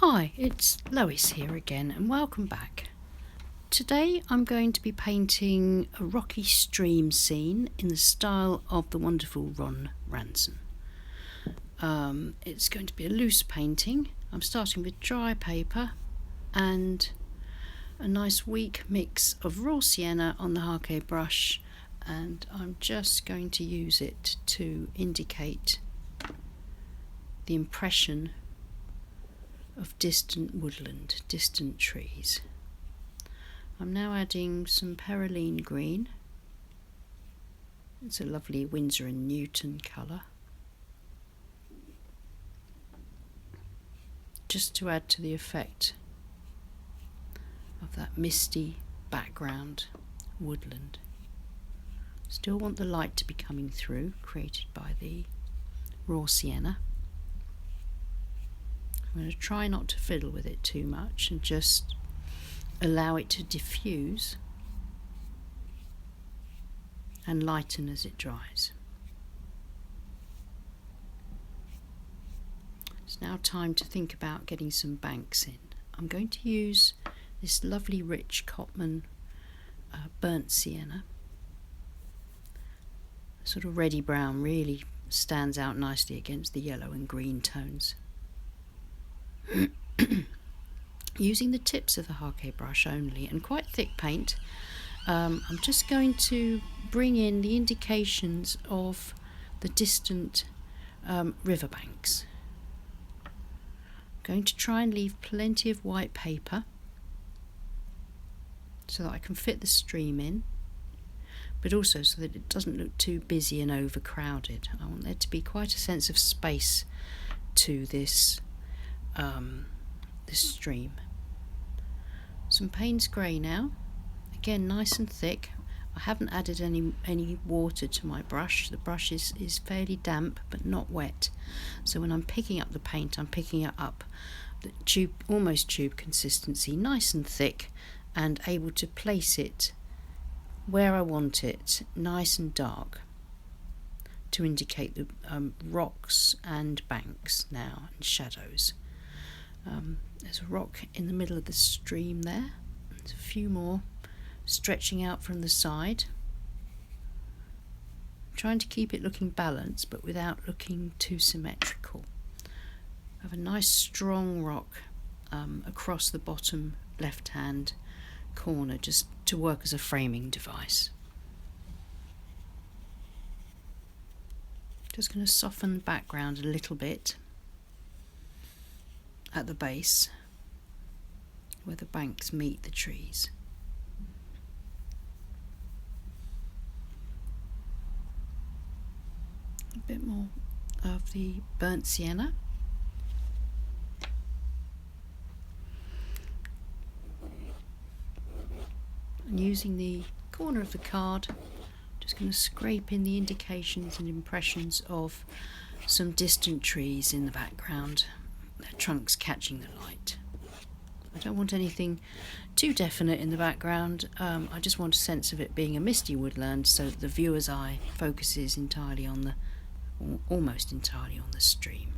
Hi, it's Lois here again and welcome back. Today I'm going to be painting a rocky stream scene in the style of the wonderful Ranson. It's going to be a loose painting. I'm starting with dry paper and a nice weak mix of raw sienna on the Hake brush, and I'm just going to use it to indicate the impression of distant woodland, distant trees. I'm now adding some perylene green. It's a lovely Winsor Newton colour, just to add to the effect of that misty background woodland. Still want the light to be coming through, created by the raw sienna. I'm going to try not to fiddle with it too much and just allow it to diffuse and lighten as it dries. It's now time to think about getting some banks in. I'm going to use this lovely rich Cotman burnt sienna. Sort of reddy brown really stands out nicely against the yellow and green tones. Using the tips of the Hake brush only and quite thick paint, I'm just going to bring in the indications of the distant riverbanks. I'm going to try and leave plenty of white paper so that I can fit the stream in, but also so that it doesn't look too busy and overcrowded. I want there to be quite a sense of space to this stream. Some Paynes grey now, again nice and thick. I haven't added any water to my brush. The brush is fairly damp but not wet, so when I'm picking up the paint, I'm picking it up the tube, almost tube consistency, nice and thick, and able to place it where I want it, nice and dark, to indicate the rocks and banks now and shadows. There's a rock in the middle of the stream there. There's a few more stretching out from the side. I'm trying to keep it looking balanced but without looking too symmetrical. I have a nice strong rock across the bottom left hand corner just to work as a framing device. Just going to soften the background a little bit at the base where the banks meet the trees. A bit more of the burnt sienna. And using the corner of the card, just going to scrape in the indications and impressions of some distant trees in the background, their trunks catching the light. I don't want anything too definite in the background. I just want a sense of it being a misty woodland so that the viewer's eye focuses entirely on the, or almost entirely on the stream.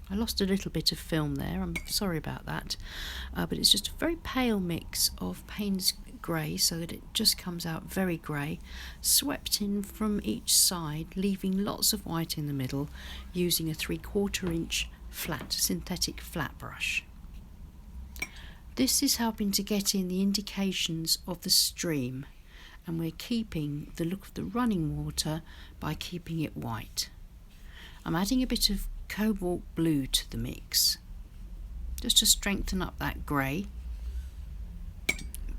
I lost a little bit of film there, I'm sorry about that, but it's just a very pale mix of Paynes grey so that it just comes out very grey, swept in from each side, leaving lots of white in the middle, using a 3/4 inch flat, synthetic flat brush. This is helping to get in the indications of the stream, and we're keeping the look of the running water by keeping it white. I'm adding a bit of cobalt blue to the mix, just to strengthen up that grey,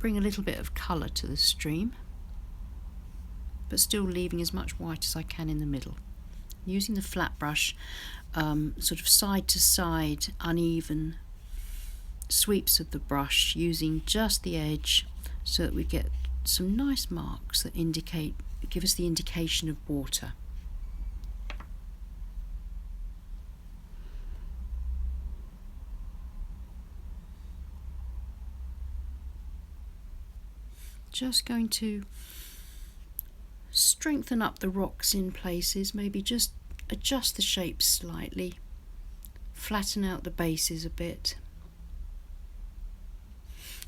bring a little bit of colour to the stream, but still leaving as much white as I can in the middle. Using the flat brush, sort of side to side, uneven sweeps of the brush, using just the edge so that we get some nice marks that give us the indication of water. Just going to strengthen up the rocks in places, maybe just adjust the shapes slightly flatten out the bases a bit.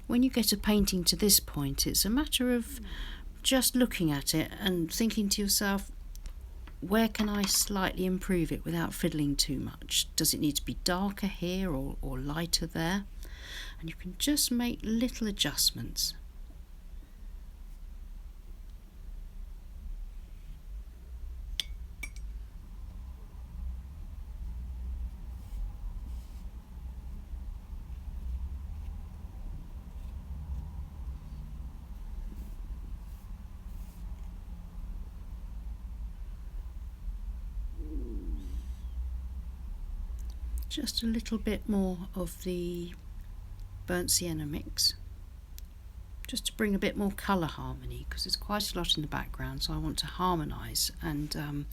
When you get a painting to this point, it's a matter of just looking at it and thinking to yourself, where can I slightly improve it without fiddling too much? Does it need to be darker here or lighter there? And you can just make little adjustments. Just a little bit more of the burnt sienna mix, just to bring a bit more colour harmony, because there's quite a lot in the background, so I want to harmonise and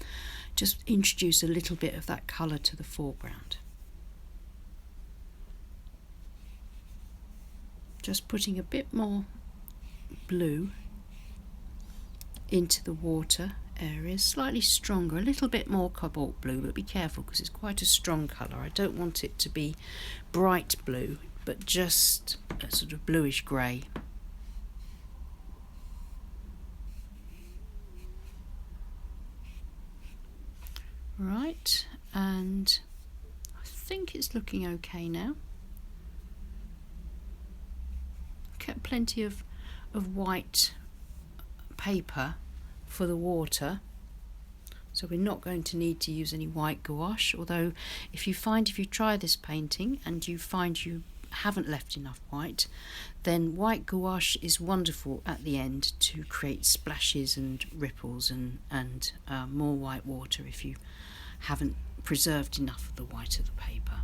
just introduce a little bit of that colour to the foreground. Just putting a bit more blue into the water areas, slightly stronger, a little bit more cobalt blue, but be careful because it's quite a strong colour. I don't want it to be bright blue, but just a sort of bluish grey. Right, and I think it's looking okay now. Kept plenty of white paper for the water, so we're not going to need to use any white gouache, although if you try this painting and you find you haven't left enough white, then white gouache is wonderful at the end to create splashes and ripples and more white water if you haven't preserved enough of the white of the paper.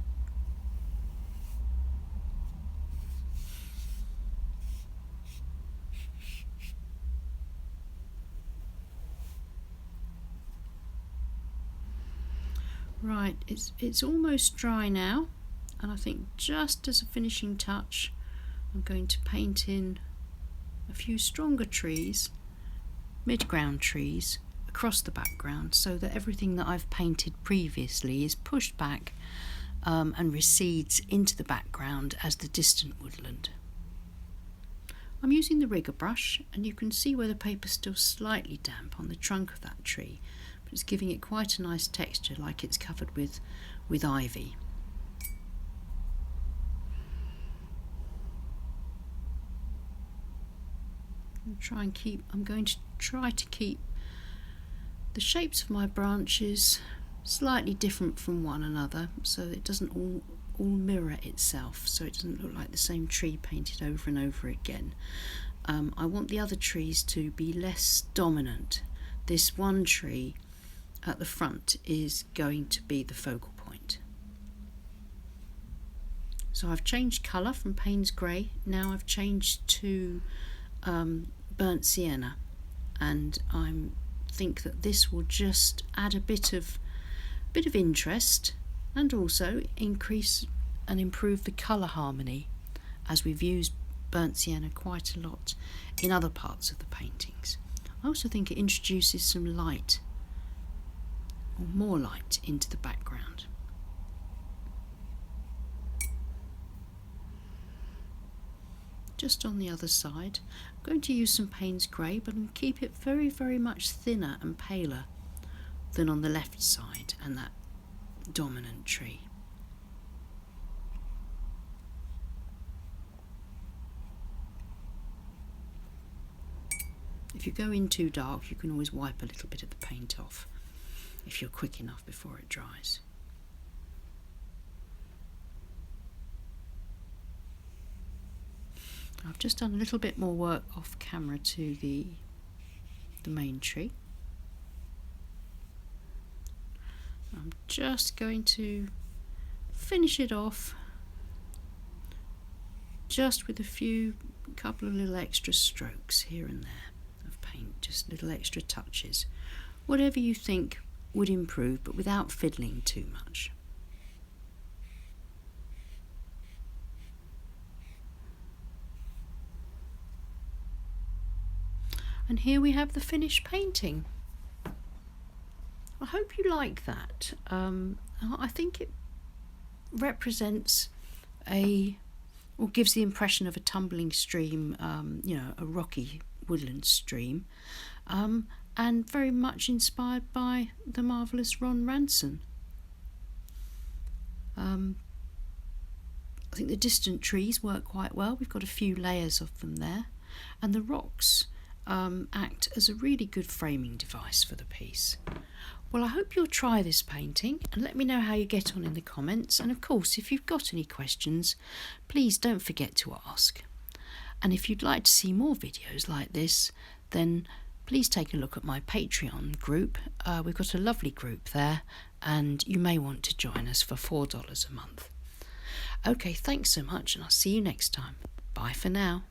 Right, it's almost dry now, and I think just as a finishing touch I'm going to paint in a few stronger trees, mid-ground trees, across the background, so that everything that I've painted previously is pushed back and recedes into the background as the distant woodland. I'm using the rigger brush, and you can see where the paper's still slightly damp on the trunk of that tree, but it's giving it quite a nice texture, like it's covered with ivy. I'm going to try to keep the shapes of my branches slightly different from one another, so it doesn't all mirror itself, so it doesn't look like the same tree painted over and over again. I want the other trees to be less dominant. This one tree at the front is going to be the focal point. So I've changed colour from Payne's grey, now I've changed to burnt sienna, and I think that this will just add a bit of interest and also increase and improve the colour harmony, as we've used burnt sienna quite a lot in other parts of the paintings. I also think it introduces some light, or more light, into the background. Just on the other side, I'm going to use some Payne's grey, but I'll keep it very, very much thinner and paler than on the left side and that dominant tree. If you go in too dark, you can always wipe a little bit of the paint off if you're quick enough before it dries. I've just done a little bit more work off camera to the main tree. I'm just going to finish it off just with a couple of little extra strokes here and there of paint, just little extra touches, whatever you think would improve, but without fiddling too much. And here we have the finished painting. I hope you like that. I think represents or gives the impression of a tumbling stream, a rocky woodland stream, and very much inspired by the marvellous Ranson. I think the distant trees work quite well. We've got a few layers of them there, and the rocks act as a really good framing device for the piece. Well, I hope you'll try this painting and let me know how you get on in the comments. And of course, if you've got any questions, please don't forget to ask. And if you'd like to see more videos like this, then please take a look at my Patreon group. We've got a lovely group there, and you may want to join us for $4 a month. Okay, thanks so much, and I'll see you next time. Bye for now.